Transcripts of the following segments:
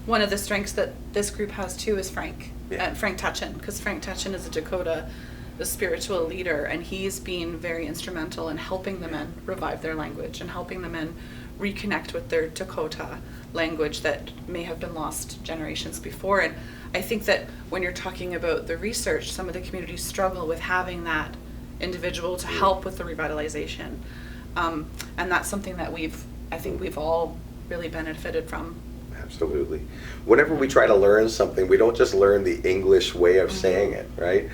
one of the strengths that this group has too is Frank Tutchin, because Frank Tutchin is a Dakota, the spiritual leader, and he's been very instrumental in helping the men revive their language and helping the men reconnect with their Dakota language that may have been lost generations before. And I think that when you're talking about the research, some of the communities struggle with having that individual to help with the revitalization. And that's something that I think we've all really benefited from. Absolutely. Whenever we try to learn something, we don't just learn the English way of saying it, right?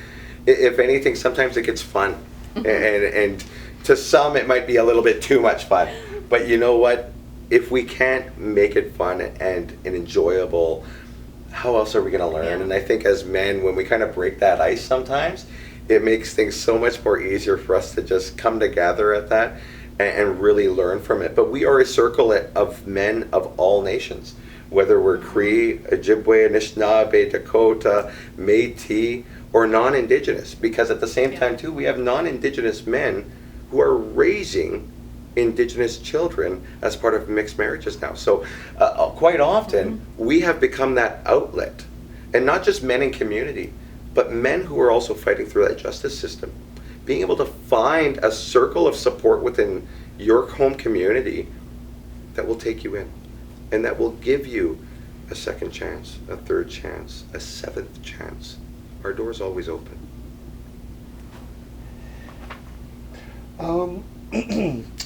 If anything, sometimes it gets fun. And to some, it might be a little bit too much fun. But you know what? If we can't make it fun and enjoyable, how else are we going to learn? Yeah. And I think as men, when we kind of break that ice sometimes, it makes things so much more easier for us to just come together at that and really learn from it. But we are a circle of men of all nations, whether we're Cree, Ojibwe, Anishinaabe, Dakota, Métis, or non-Indigenous. Because at the same time, too, we have non-Indigenous men who are raising Indigenous children as part of mixed marriages now. So quite often, we have become that outlet. And not just men in community, but men who are also fighting through that justice system. Being able to find a circle of support within your home community that will take you in and that will give you a second chance, a third chance, a seventh chance. Our door's always open.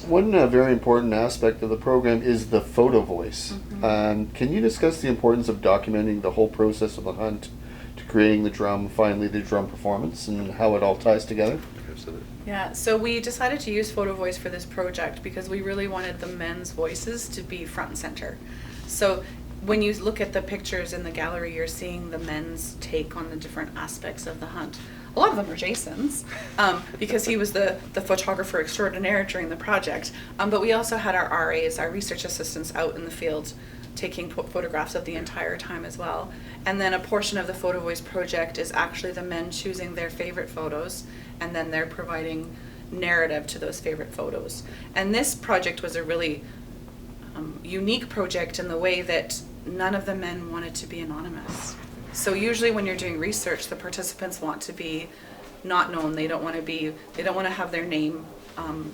One very important aspect of the program is the photovoice. Can you discuss the importance of documenting the whole process of the hunt to creating the drum, finally the drum performance, and how it all ties together? Absolutely. Yeah, so we decided to use photovoice for this project because we really wanted the men's voices to be front and center. So when you look at the pictures in the gallery, you're seeing the men's take on the different aspects of the hunt. A lot of them are Jason's, because he was the photographer extraordinaire during the project. But we also had our RAs, our research assistants, out in the field taking photographs of the entire time as well. And then a portion of the photovoice project is actually the men choosing their favorite photos, and then they're providing narrative to those favorite photos. And this project was a really unique project in the way that none of the men wanted to be anonymous. So usually when you're doing research, the participants want to be not known. They don't want to have their name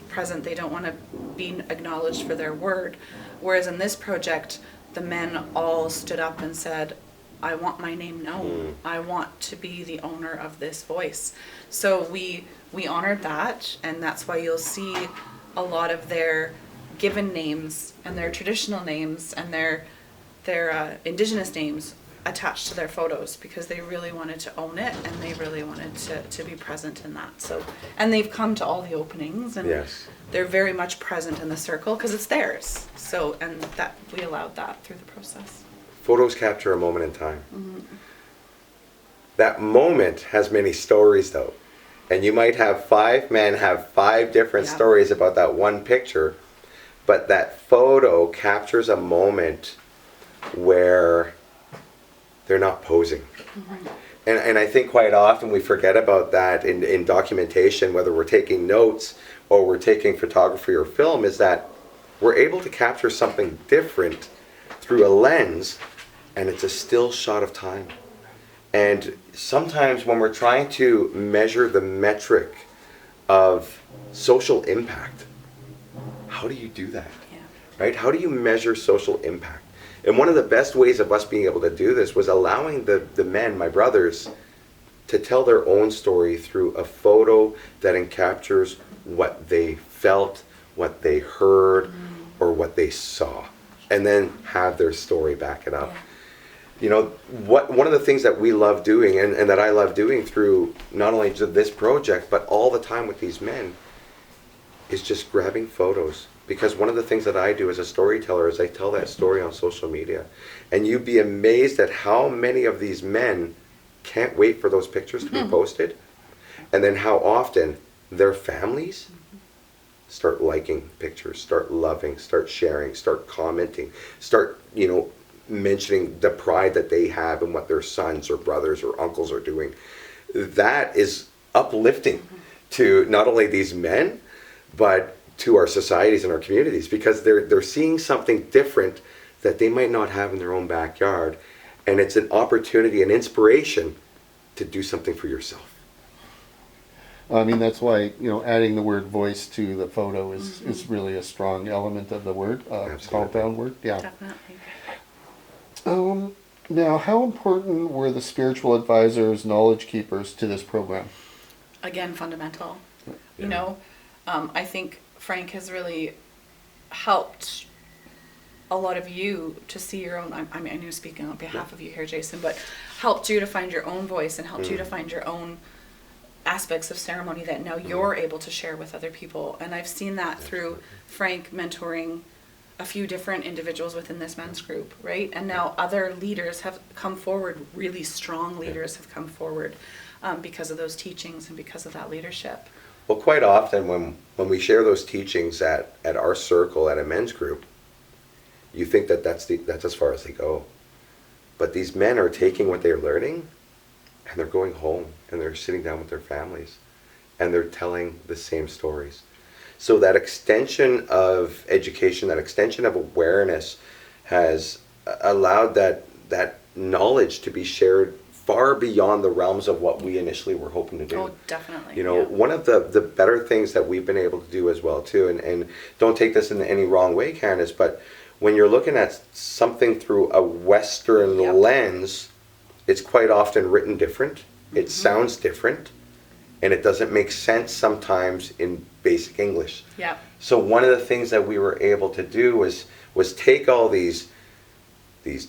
present. They don't want to be acknowledged for their word. Whereas in this project, the men all stood up and said, I want my name known. I want to be the owner of this voice. So we honored that, and that's why you'll see a lot of their given names and their traditional names and their Indigenous names attached to their photos, because they really wanted to own it and they really wanted to be present in that. So, and they've come to all the openings, and Yes. they're very much present in the circle because it's theirs. So, and that we allowed that through the process. Photos capture a moment in time. That moment has many stories, though. And you might have 5 men have 5 different stories about that one picture, but that photo captures a moment where they're not posing. And I think quite often we forget about that in documentation, whether we're taking notes or we're taking photography or film, is that we're able to capture something different through a lens, and it's a still shot of time. And sometimes when we're trying to measure the metric of social impact, how do you do that? Right? How do you measure social impact? And one of the best ways of us being able to do this was allowing the men, my brothers, to tell their own story through a photo that encaptures what they felt, what they heard, or what they saw, and then have their story back it up. You know, one of the things that we love doing, and that I love doing through not only this project, but all the time with these men, is just grabbing photos. Because one of the things that I do as a storyteller is I tell that story on social media. And you'd be amazed at how many of these men can't wait for those pictures to be posted. And then how often their families start liking pictures, start loving, start sharing, start commenting, start, mentioning the pride that they have in what their sons or brothers or uncles are doing. That is uplifting to not only these men, but to our societies and our communities, because they're seeing something different that they might not have in their own backyard. And it's an opportunity, an inspiration to do something for yourself. I mean, that's why, adding the word voice to the photo is really a strong element of the word, compound word. Yeah. Definitely. Now, how important were the spiritual advisors, knowledge keepers to this program? Again, fundamental. Yeah. I think Frank has really helped a lot of you to see your own, I mean, I'm speaking on behalf of you here, Jason, but helped you to find your own voice and helped you to find your own aspects of ceremony that now you're able to share with other people. And I've seen that through Frank mentoring a few different individuals within this men's group, right? And now other leaders have come forward, really strong leaders have come forward because of those teachings and because of that leadership. Well, quite often when we share those teachings at our circle, at a men's group, you think that's as far as they go. But these men are taking what they're learning and they're going home and they're sitting down with their families and they're telling the same stories. So that extension of education, that extension of awareness has allowed that knowledge to be shared far beyond the realms of what we initially were hoping to do. Oh, definitely. One of the better things that we've been able to do as well too, and don't take this in any wrong way, Candice, but when you're looking at something through a Western lens, it's quite often written different. It sounds different, and it doesn't make sense sometimes in basic English. Yeah. So one of the things that we were able to do was take all these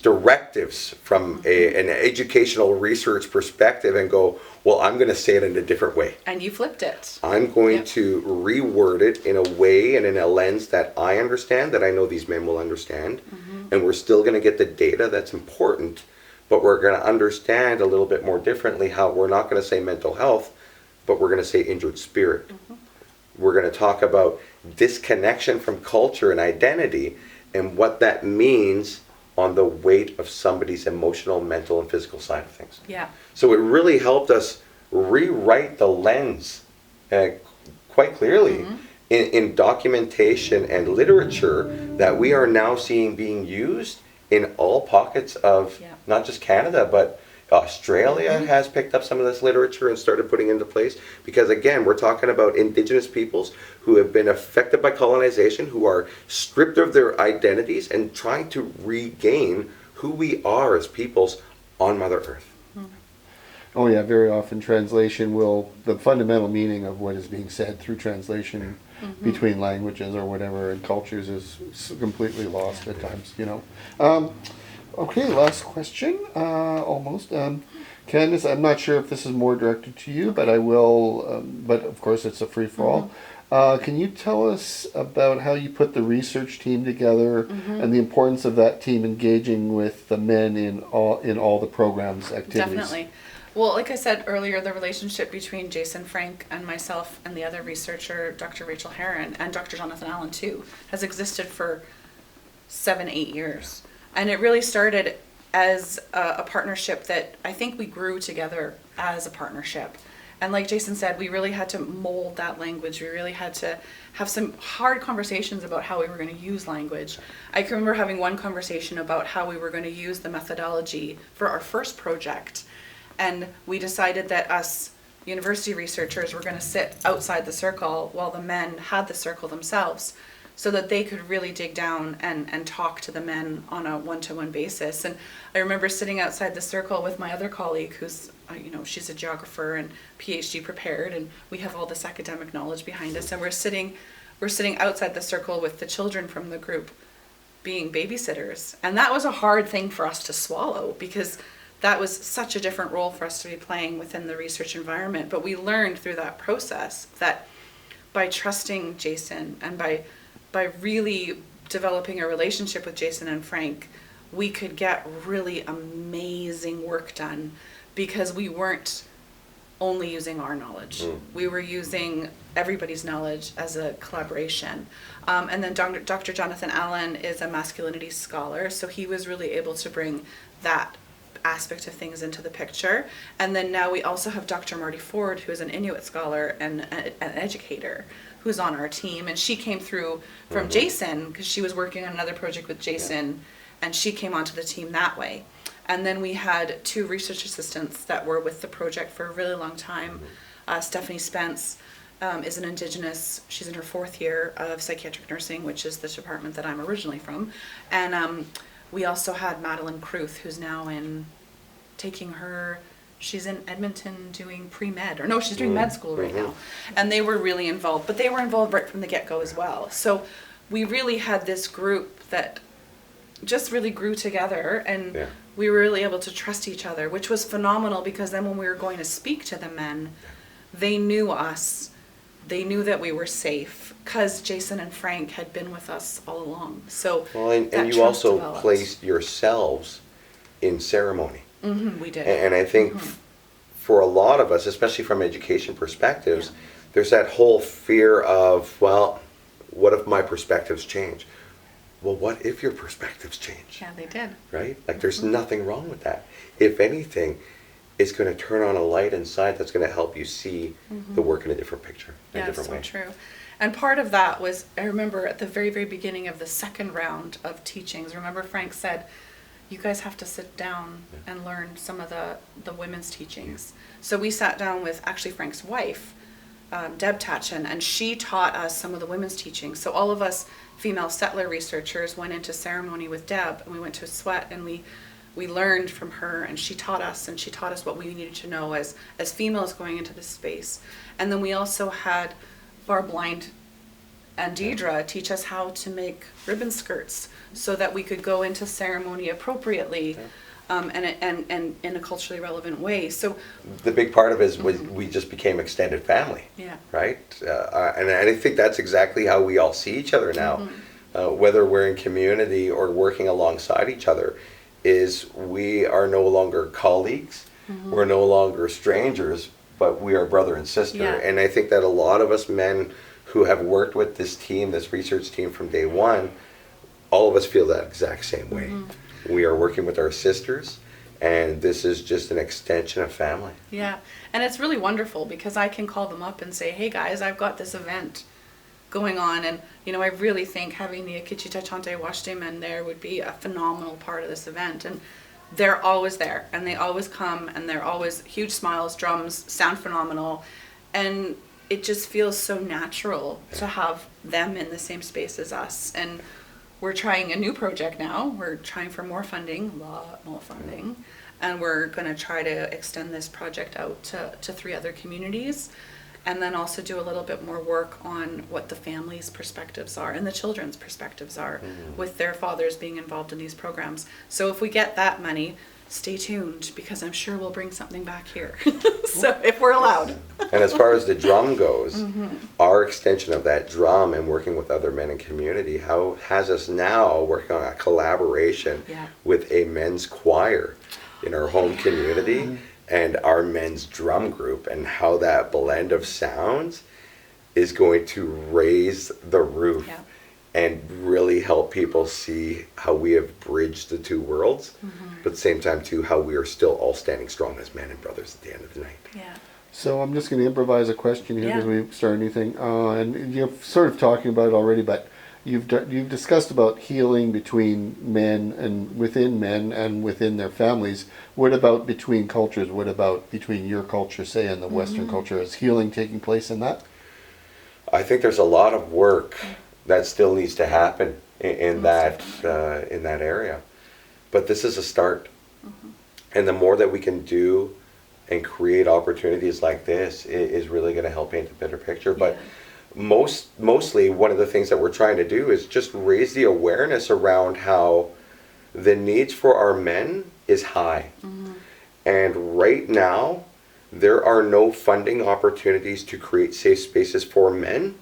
directives from an educational research perspective and go, well, I'm going to say it in a different way. And you flipped it. I'm going to reword it in a way and in a lens that I understand, that I know these men will understand. And we're still going to get the data that's important, but we're going to understand a little bit more differently how we're not going to say mental health, but we're going to say injured spirit. We're going to talk about disconnection from culture and identity and what that means on the weight of somebody's emotional, mental, and physical side of things. Yeah. So it really helped us rewrite the lens quite clearly in documentation and literature that we are now seeing being used in all pockets of not just Canada, but Australia has picked up some of this literature and started putting into place, because again, we're talking about Indigenous peoples who have been affected by colonization, who are stripped of their identities and trying to regain who we are as peoples on Mother Earth. Oh yeah, very often translation the fundamental meaning of what is being said through translation between languages or whatever and cultures is completely lost at times, Okay, last question, almost. Candice, I'm not sure if this is more directed to you, but I will, but of course it's a free-for-all. Can you tell us about how you put the research team together and the importance of that team engaging with the men in all the program's activities? Definitely. Well, like I said earlier, the relationship between Jason Frank and myself and the other researcher, Dr. Rachel Herron, and Dr. Jonathan Allen too, has existed for 7-8 years. And it really started as a partnership that I think we grew together as a partnership. And like Jason said, we really had to mold that language. We really had to have some hard conversations about how we were going to use language. I can remember having one conversation about how we were going to use the methodology for our first project. And we decided that us university researchers were going to sit outside the circle while the men had the circle themselves, so that they could really dig down and talk to the men on a one-to-one basis. And I remember sitting outside the circle with my other colleague who's, she's a geographer and PhD prepared, and we have all this academic knowledge behind us, and we're sitting outside the circle with the children from the group being babysitters. And that was a hard thing for us to swallow, because that was such a different role for us to be playing within the research environment. But we learned through that process that by trusting Jason and by really developing a relationship with Jason and Frank, we could get really amazing work done, because we weren't only using our knowledge. We were using everybody's knowledge as a collaboration. And then Dr. Jonathan Allen is a masculinity scholar, so he was really able to bring that aspect of things into the picture. And then now we also have Dr. Marty Ford, who is an Inuit scholar and an educator, who's on our team. And she came through from Jason, because she was working on another project with Jason and she came onto the team that way. And then we had 2 research assistants that were with the project for a really long time. Stephanie Spence is an Indigenous. She's in her 4th year of psychiatric nursing, which is the department that I'm originally from. And we also had Madeline Kruth, who's now she's in Edmonton doing pre-med, or no, she's doing med school right now. And they were really involved, but they were involved right from the get-go as well. So we really had this group that just really grew together, and we were really able to trust each other, which was phenomenal, because then when we were going to speak to the men, they knew us. They knew that we were safe because Jason and Frank had been with us all along. So and you also placed yourselves in ceremony. We did. And I think for a lot of us, especially from education perspectives, there's that whole fear of, well, what if my perspectives change? Well, what if your perspectives change? Yeah, they did. Right? Like, there's nothing wrong with that. If anything, it's going to turn on a light inside that's going to help you see the work in a different picture, in a different way. Yeah, so true. And part of that was, I remember at the very, very beginning of the second round of teachings, remember Frank said, you guys have to sit down and learn some of the women's teachings. So we sat down with actually Frank's wife, Deb Tatchin, and she taught us some of the women's teachings. So all of us female settler researchers went into ceremony with Deb, and we went to a sweat, and we learned from her, and she taught us what we needed to know as females going into this space. And then we also had Barb Blind and Deidre teach us how to make ribbon skirts so that we could go into ceremony appropriately, and in a culturally relevant way. So the big part of it is we just became extended family. Yeah. Right? And I think that's exactly how we all see each other now, whether we're in community or working alongside each other, is we are no longer colleagues, we're no longer strangers, but we are brother and sister. Yeah. And I think that a lot of us men who have worked with this team, this research team from day one, all of us feel that exact same way. We are working with our sisters, and this is just an extension of family. Yeah, and it's really wonderful because I can call them up and say, hey guys, I've got this event going on, and I really think having the Akicita Cante Waste men there would be a phenomenal part of this event. And they're always there, and they always come, and they're always huge smiles, drums, sound phenomenal, and it just feels so natural to have them in the same space as us. And we're trying a new project now. We're trying for more funding, a lot more funding, and we're going to try to extend this project out to 3 other communities, and then also do a little bit more work on what the families' perspectives are and the children's perspectives are with their fathers being involved in these programs. So if we get that money, stay tuned, because I'm sure we'll bring something back here. So if we're allowed. And as far as the drum goes, our extension of that drum and working with other men in community has us now working on a collaboration with a men's choir in our home community and our men's drum group, and how that blend of sounds is going to raise the roof and really help people see how we have bridged the 2 worlds, but at the same time too, how we are still all standing strong as men and brothers at the end of the night. Yeah. So I'm just going to improvise a question here because we start a new thing, and you're sort of talking about it already, but you've discussed about healing between men and within their families. What about between cultures? What about between your culture, say, and the Western culture? Is healing taking place in that? I think there's a lot of work that still needs to happen in that area, but this is a start, and the more that we can do and create opportunities like this is really going to help paint a better picture. But mostly one of the things that we're trying to do is just raise the awareness around how the needs for our men is high. And right now there are no funding opportunities to create safe spaces for men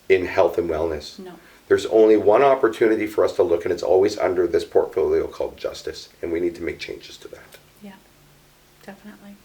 in health and wellness. No. There's only one opportunity for us to look, and it's always under this portfolio called justice, and we need to make changes to that. Yeah, definitely.